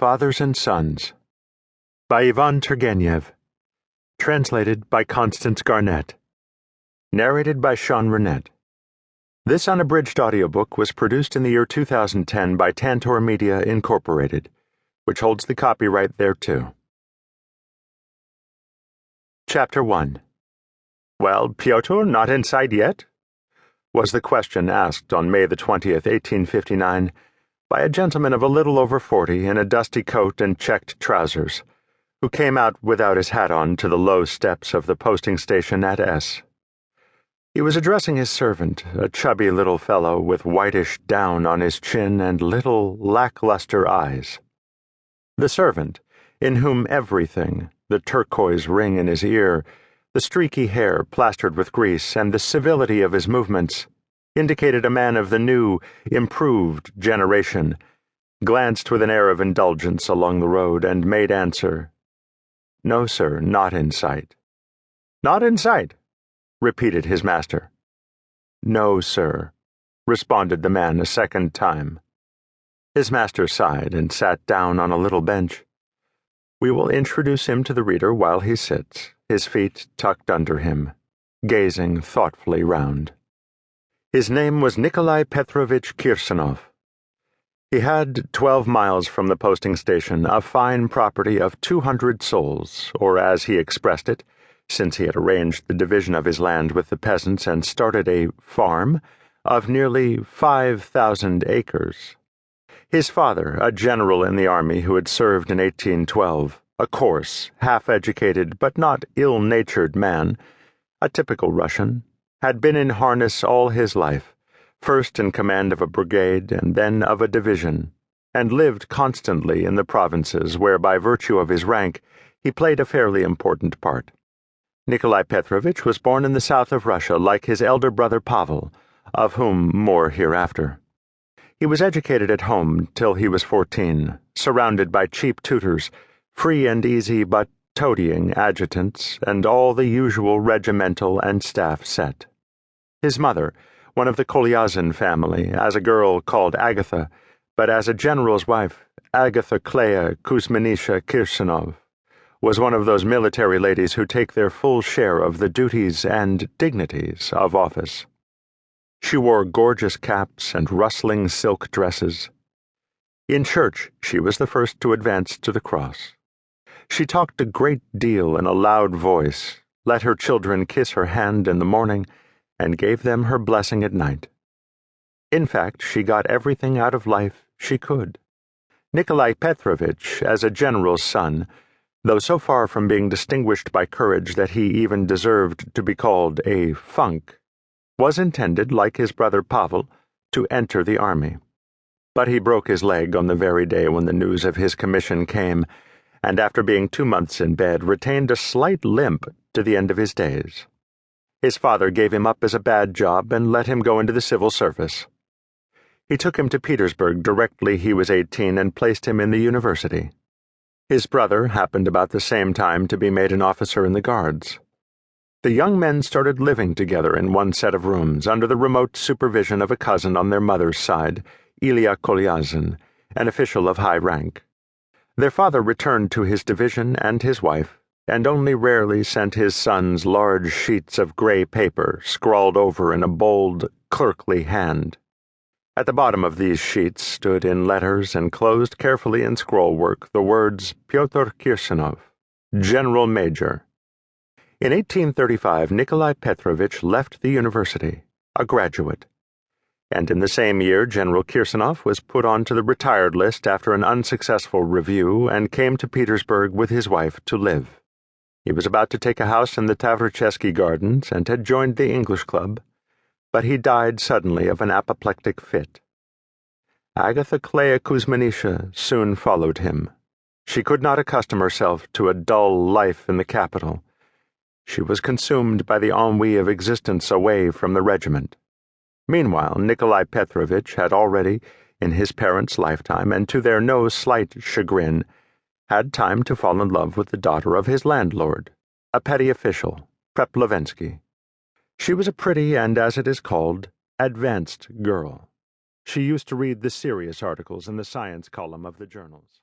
Fathers and Sons by Ivan Turgenev. Translated by Constance Garnett. Narrated by Runnette. This unabridged audiobook was produced in the year 2010 by Tantor Media Incorporated, which holds the copyright thereto. Chapter 1. Well, Pyotr, not inside yet? Was the question asked on May the 20th, 1859, by a gentleman of a little over 40 in a dusty coat and checked trousers, who came out without his hat on to the low steps of the posting station at S. He was addressing his servant, a chubby little fellow with whitish down on his chin and little lackluster eyes. The servant, in whom everything, the turquoise ring in his ear, the streaky hair plastered with grease, and the civility of his movements, indicated a man of the new, improved generation, glanced with an air of indulgence along the road, and made answer, "No, sir, not in sight." "Not in sight?" repeated his master. "No, sir," responded the man a second time. His master sighed and sat down on a little bench. We will introduce him to the reader while he sits, his feet tucked under him, gazing thoughtfully round. His name was Arkady Petrovich Kirsanov. He had, 12 miles from the posting station, a fine property of 200 souls, or as he expressed it, since he had arranged the division of his land with the peasants and started a farm, of nearly 5,000 acres. His father, a general in the army who had served in 1812, a coarse, half-educated but not ill-natured man, a typical Russian, had been in harness all his life, first in command of a brigade and then of a division, and lived constantly in the provinces where, by virtue of his rank, he played a fairly important part. Arkady Petrovich was born in the south of Russia like his elder brother Pavel, of whom more hereafter. He was educated at home till he was 14, surrounded by cheap tutors, free and easy but toadying adjutants, and all the usual regimental and staff set. His mother, one of the Kolyazin family, as a girl called Agatha, but as a general's wife, Agatha Klea Kuzminisha Kirsanov, was one of those military ladies who take their full share of the duties and dignities of office. She wore gorgeous caps and rustling silk dresses. In church, she was the first to advance to the cross. She talked a great deal in a loud voice, let her children kiss her hand in the morning, and gave them her blessing at night. In fact, she got everything out of life she could. Arkady Petrovich, as a general's son, though so far from being distinguished by courage that he even deserved to be called a funk, was intended, like his brother Pavel, to enter the army. But he broke his leg on the very day when the news of his commission came, and after being 2 months in bed, retained a slight limp to the end of his days. His father gave him up as a bad job and let him go into the civil service. He took him to Petersburg directly he was 18 and placed him in the university. His brother happened about the same time to be made an officer in the Guards. The young men started living together in one set of rooms under the remote supervision of a cousin on their mother's side, Ilya Kolyazin, an official of high rank. Their father returned to his division and his wife, and only rarely sent his sons large sheets of gray paper scrawled over in a bold, clerkly hand. At the bottom of these sheets stood in letters enclosed carefully in scrollwork the words Pyotr Kirsanov, General Major. In 1835, Arkady Petrovich left the university, a graduate, and in the same year General Kirsanov was put onto the retired list after an unsuccessful review and came to Petersburg with his wife to live. He was about to take a house in the Tavrichesky Gardens and had joined the English Club, but he died suddenly of an apoplectic fit. Agatha Klea Kuzminisha soon followed him. She could not accustom herself to a dull life in the capital. She was consumed by the ennui of existence away from the regiment. Meanwhile, Arkady Petrovich had already, in his parents' lifetime, and to their no slight chagrin, had time to fall in love with the daughter of his landlord, a petty official, Prerevolutionary. She was a pretty and, as it is called, advanced girl. She used to read the serious articles in the science column of the journals.